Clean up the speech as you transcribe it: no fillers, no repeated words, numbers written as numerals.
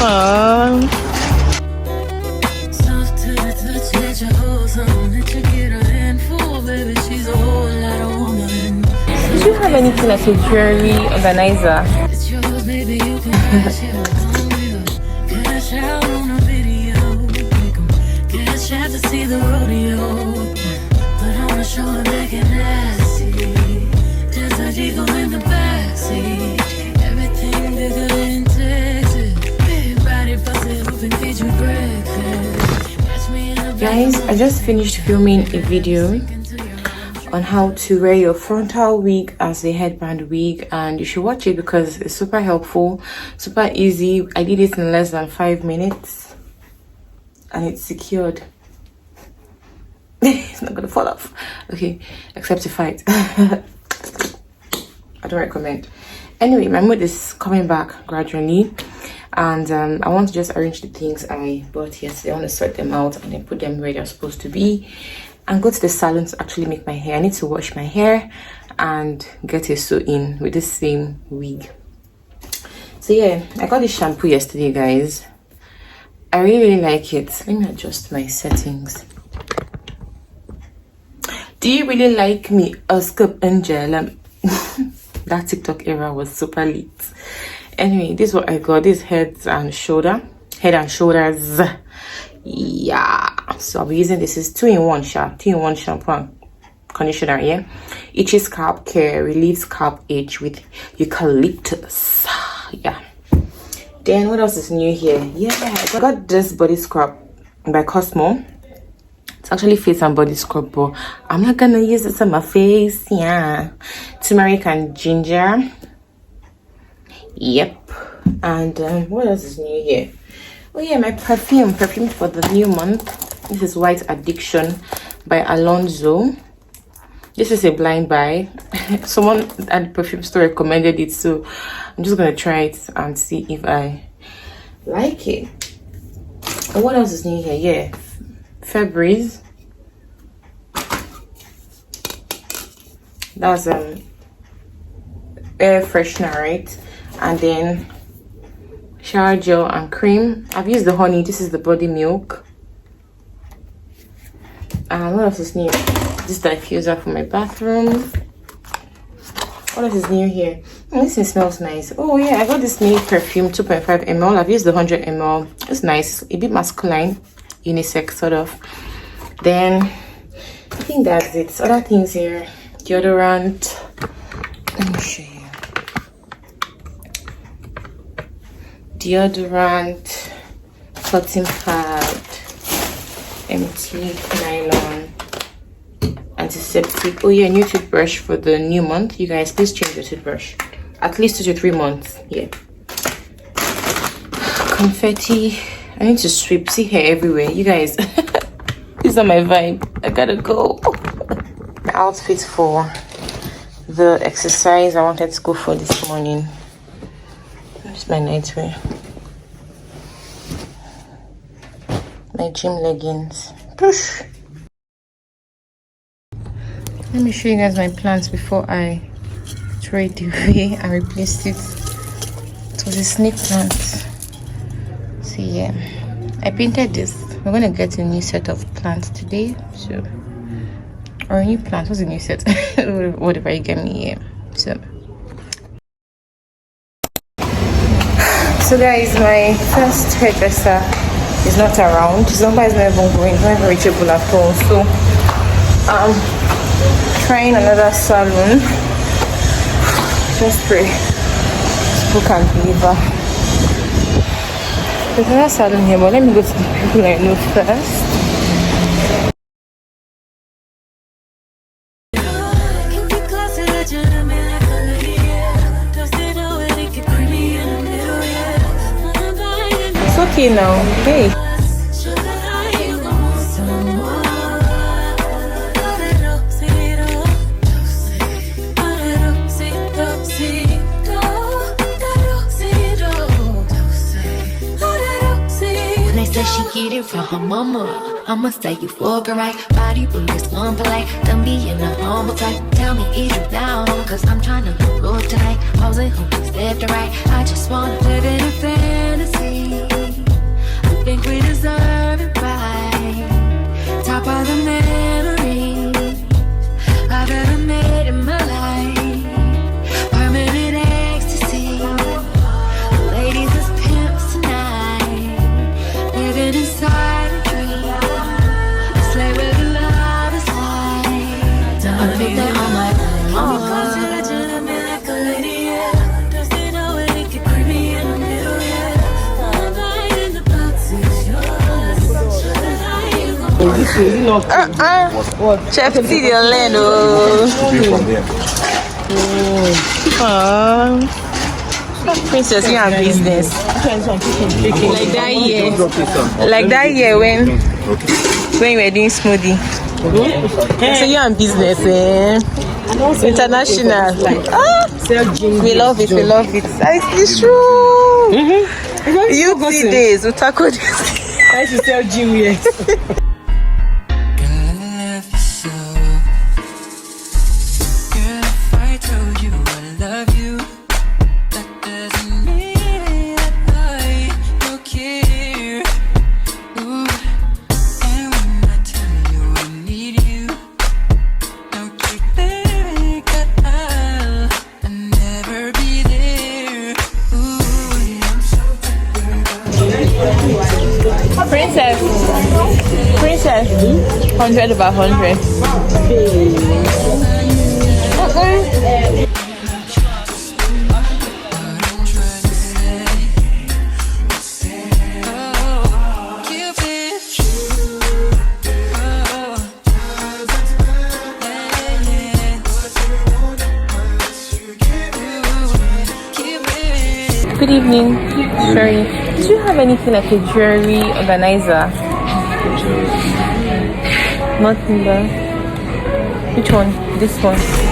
Aww. Did you have anything as a jewelry organizer? Guys, I just finished filming a video on how to wear your frontal wig as a headband wig, and you should watch it because it's super helpful, super easy. I did it in less than 5 minutes and it's secured. It's not gonna fall off, okay, except if I don't recommend. Anyway, my mood is coming back gradually, and I want to just arrange the things I bought yesterday. I want to sort them out and then put them where they're supposed to be, and go to the salon to actually make my hair. I need to wash my hair and get a sew-in with this same wig. So yeah, I got this shampoo yesterday, guys. I really like it. Let me adjust my settings. Do you really like me, Oscar Angela? That TikTok era was super lit. Anyway, this is what I got. This head and shoulders. Yeah, so I'll be using this. Is 2-in-1 shampoo and conditioner. Yeah, each is scalp care, relieves scalp age with eucalyptus. Yeah. Then what else is new here? Yeah, I got this body scrub by Cosmo. It's actually face and body scrub, but I'm not gonna use it on my face. Yeah, turmeric and ginger. Yep. And what else is new here? Oh yeah, my perfume for the new month. This is White Addiction by Alonso. This is a blind buy. Someone at the perfume store recommended it, so I'm just gonna try it and see if I like it. And what else is new here? Yeah, Febreze. That's air freshener, right? And then shower gel and cream. I've used the honey. This is the body milk. And what else is new? This diffuser for my bathroom. What else is new here? Oh, this one smells nice. Oh yeah, I got this new perfume, 2.5 ml. I've used the 100 ml. It's nice, a bit masculine, unisex sort of. Then I think that's it. Other things here, deodorant. Let me show you. Deodorant, cotton pad, empty nylon, antiseptic. Oh yeah, new toothbrush for the new month. You guys, please change your toothbrush at least 2 to 3 months. Yeah. Confetti. I need to sweep. See hair everywhere, you guys. This is not my vibe. I gotta go. My outfit for the exercise I wanted to go for this morning. This is my nightwear. My gym leggings. Push. Let me show you guys my plants before I throw it away and replace it. It was a snake plant. So yeah, I painted this. We're gonna get a new set of plants today. So, or a new plant. What's a new set? Whatever you get me. Yeah. So guys, my first hairdresser is not around. His number is not even going. It's not even reachable at all. So trying another salon. Just pray people can deliver. There's another salon here, but let me go to the people I know first. It's okay now. Hey. She get it from her mama. I'ma say you fucking right. Body builders, one polite. Don't be in a humble type. Tell me, is you down? Cause I'm trying to look tonight. Posing, who is left or right? I just wanna live in a fantasy. This way, you know. What? Chef T, the land. Princess, you have business. Like that year when you were doing smoothie. So you are business, international. We love it. It's true. You see days, Utako days. I should tell Jim yes. Princess, 100 over 100. Good evening. Sorry. Do you have anything like a jewelry organizer? Nothing there. Which one? This one.